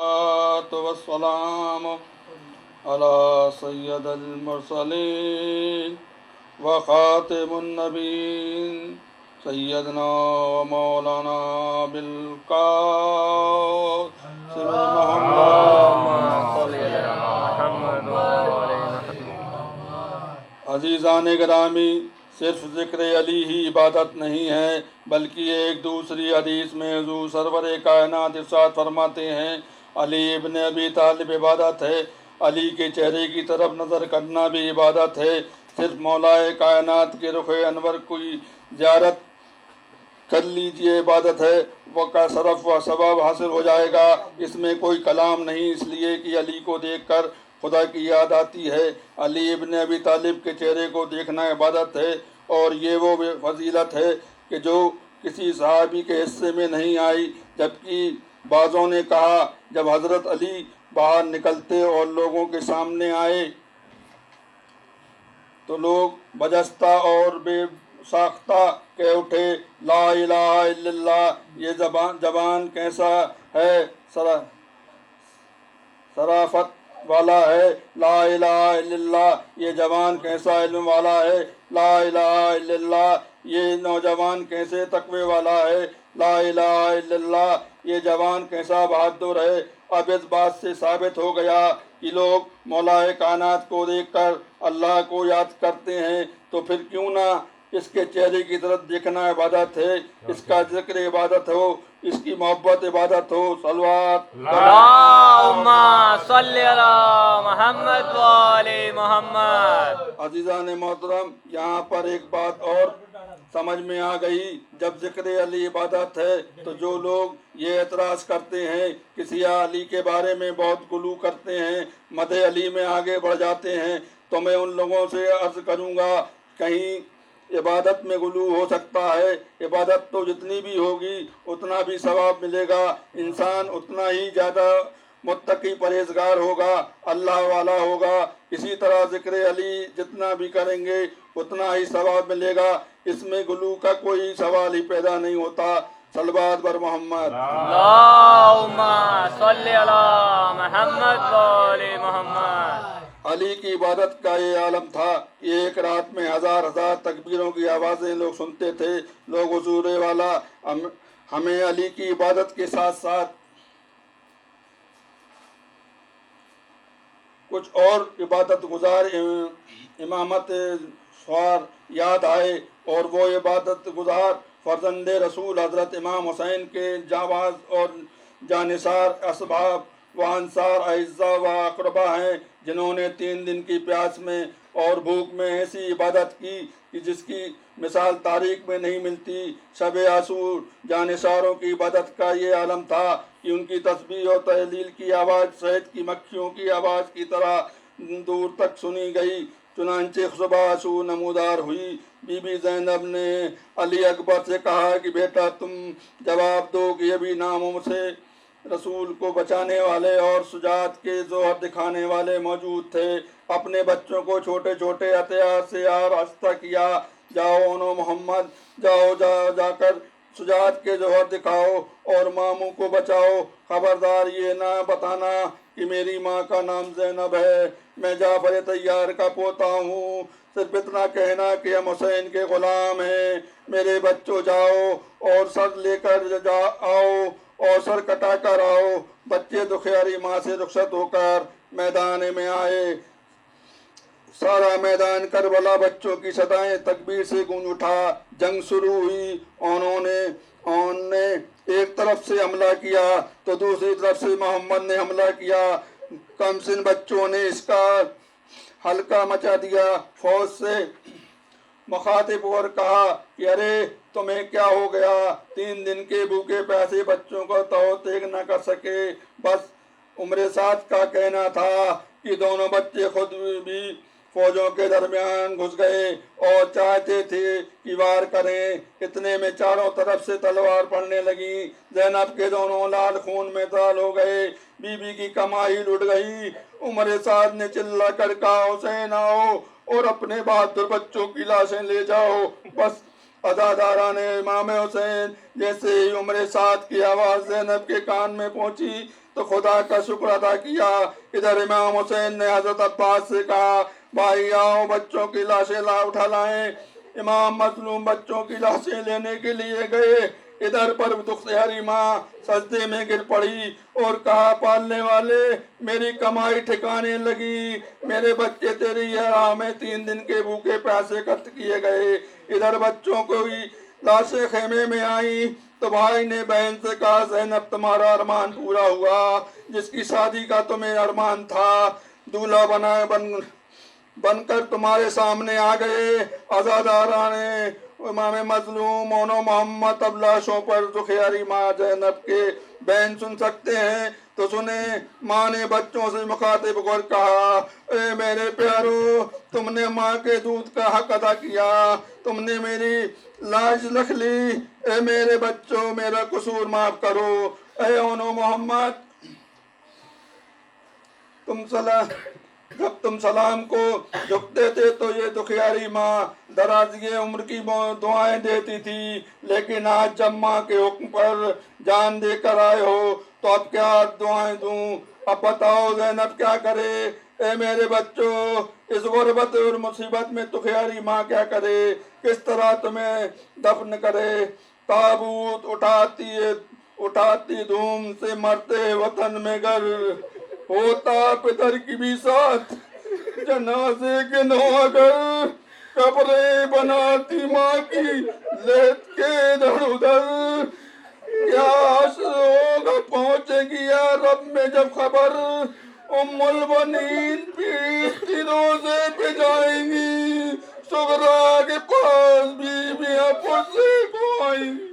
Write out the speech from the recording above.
والسلام على سید المرسلین وخاتم النبیین سیدنا و مولانا بالقاسم محمد۔ عزیزان گرامی، صرف ذکر علی ہی عبادت نہیں ہے، بلکہ ایک دوسری حدیث میں حضور سرور کائنات ارشاد فرماتے ہیں، علی ابن ابی طالب عبادت ہے۔ علی کے چہرے کی طرف نظر کرنا بھی عبادت ہے۔ صرف مولا کائنات کے رخ انور کی زیارت کر لیجئے، عبادت ہے، وہ کا شرف و ثواب حاصل ہو جائے گا۔ اس میں کوئی کلام نہیں، اس لیے کہ علی کو دیکھ کر خدا کی یاد آتی ہے۔ علی ابن ابی طالب کے چہرے کو دیکھنا عبادت ہے، اور یہ وہ فضیلت ہے کہ جو کسی صحابی کے حصے میں نہیں آئی۔ جبکہ بعضوں نے کہا، جب حضرت علی باہر نکلتے اور لوگوں کے سامنے آئے تو لوگ بجستہ اور بے ساختہ کہہ اٹھے، لا الہ الا اللہ، یہ زبان کیسا ہے، صرافت والا ہے، لا الہ الا اللہ، یہ جوان کیسا علم والا ہے، لا الہ الا اللہ، یہ نوجوان کیسے تقوی والا ہے، لا الہ الا اللہ، یہ جوان کیسا بہادر ہے۔ اب اس بات سے ثابت ہو گیا کہ لوگ مولا کائنات کو دیکھ کر اللہ کو یاد کرتے ہیں، تو پھر کیوں نہ اس کے چہرے کی طرف دیکھنا عبادت ہے، اس کا ذکر عبادت ہو، اس کی محبت عبادت ہو۔ صلوات اللہم صلی علی محمد و آل محمد۔ عزیزان محترم، یہاں پر ایک بات اور سمجھ میں آ گئی، جب ذکر علی عبادت ہے تو جو لوگ یہ اعتراض کرتے ہیں کہ سیاہ علی کے بارے میں بہت غلو کرتے ہیں، مدح علی میں آگے بڑھ جاتے ہیں، تو میں ان لوگوں سے عرض کروں گا، کہیں عبادت میں غلو ہو سکتا ہے؟ عبادت تو جتنی بھی ہوگی اتنا بھی ثواب ملے گا، انسان اتنا ہی زیادہ متقی پرہیزگار ہوگا، اللہ والا ہوگا۔ اسی طرح ذکر علی جتنا بھی کریں گے اتنا ہی ثواب ملے گا، اس میں غلو کا کوئی سوال ہی پیدا نہیں ہوتا۔ صلوات بر محمد۔ اللہم صلی علی محمد و آل محمد۔ علی کی عبادت کا یہ عالم تھا کہ ایک رات میں ہزار ہزار تکبیروں کی آوازیں لوگ سنتے تھے۔ لوگ حضور والا، ہمیں علی کی عبادت کے ساتھ ساتھ کچھ اور عبادت گزار امامت سوار یاد آئے، اور وہ عبادت گزار فرزند رسول حضرت امام حسین کے جانباز اور جانثار اصحاب و انصار اعزاء و اقربا ہیں، جنہوں نے 3 دن کی پیاس میں اور بھوک میں ایسی عبادت کی کہ جس کی مثال تاریخ میں نہیں ملتی۔ شب عاشور جانثاروں کی عبادت کا یہ عالم تھا کہ ان کی تسبیح اور تحلیل کی آواز شہد کی مکھیوں کی آواز کی طرح دور تک سنی گئی۔ چنانچہ صبح عاشور نمودار ہوئی، بی بی زینب نے علی اکبر سے کہا کہ بیٹا تم جواب دو کہ ابھی ناموں سے رسول کو بچانے والے اور شجاعت کے ظہر دکھانے والے موجود تھے۔ اپنے بچوں کو چھوٹے چھوٹے ہتھیار سے آراستہ کیا، جاؤ انو محمد، جاؤ جا کر شجاعت کے ظہر دکھاؤ اور ماموں کو بچاؤ۔ خبردار یہ نہ بتانا کہ میری ماں کا نام زینب ہے، میں جعفر طیار کا پوتا ہوں، صرف اتنا کہنا کہ ہم حسین کے غلام ہیں۔ میرے بچوں جاؤ اور سر لے کر آؤ اور سر کٹا کر آؤ۔ بچے دکھیاری ماں سے رخصت ہو کر میدان میں آئے۔ سارا میدان کربلا بچوں کی صدائیں تکبیر سے گونج اٹھا۔ جنگ شروع ہوئی۔ انہوں نے ایک طرف سے حملہ کیا تو دوسری طرف سے محمد نے حملہ کیا۔ کم سن بچوں نے اس کا ہلکا مچا دیا۔ فوج سے مخاطب اور کہا کہ ارے تمہیں کیا ہو گیا؟ 3 دن کے بھوکے پیاسے بچوں کو تو تیگ نہ کر سکے؟ بس عمر سعد کا کہنا تھا کہ دونوں بچے خود بھی فوجوں کے درمیان گھس گئے اور چاہتے تھے کہ وار کریں۔ اتنے میں چاروں طرف سے تلوار پڑنے لگیں۔ زینب کے دونوں لال خون میں تال ہو گئے، بی بی کی کمائی لٹ گئی۔ عمر سعد نے چلا کر کہا حسین آؤ اور اپنے بہادر بچوں کی لاشیں لے جاؤ۔ بس عزاداران امام حسین، جیسے ہی عمر سعد کی آواز زینب کے کان میں پہنچی، تو خدا کا شکر ادا کیا۔ ادھر امام حسین نے حضرت عباس سے کہا بھائی آؤ بچوں کی لاشیں اٹھا لائیں۔ امام مظلوم بچوں کی لاشیں لینے کے لیے گئے۔ ادھر پر دختیاری ماں سجدے میں گر پڑی اور کہا پالنے والے میری کمائی ٹھکانے لگی، میرے بچے تیری راہ میں 3 دن کے بھوکے پیاسے قتل کیے گئے۔ ادھر بچوں کو ہی لاشیں خیمے میں آئیں تو بھائی نے بہن سے کہا زینب تمہارا ارمان پورا ہوا، جس کی شادی کا تمہیں ارمان تھا دولہا بن کر تمہارے سامنے آ گئے۔ عزاداران امام مظلوم اونو محمد اب لاشوں پر دخیاری ماں زینب کے بہن سن سکتے ہیں تو سنیں۔ ماں نے بچوں سے مخاطب کر کہا اے میرے پیارو، تم نے ماں کے دودھ کا حق ادا کیا، تم نے میری لاج رکھ لی، اے میرے بچوں میرا قصور معاف کرو۔ اے اونو محمد جب تم سلام کو جھکتے تھے تو یہ دکھیاری ماں درازی عمر کی دعائیں دیتی تھی، لیکن آج جب ماں کے حکم پر جان دے کر آئے ہو تو اب کیا دعائیں دوں؟ اب بتاؤ زینب کیا کرے؟ اے میرے بچوں اس غربت اور مصیبت میں دکھیاری ماں کیا کرے؟ کس طرح تمہیں دفن کرے؟ تابوت اٹھاتی دھوم سے مرتے وطن میں گر، ہوتا پدر کی بھی ساتھ جنازے کے نو اگر، قبریں بناتی ماں کی لیٹ کے ادھر ادھر، کیا حشر ہوگا پہنچے گی یا رب میں جب خبر، ام البنین پیٹ کی روزے پہ جائیں گی، سغرا کے پاس بیویاں پرسے کو آئیں گی۔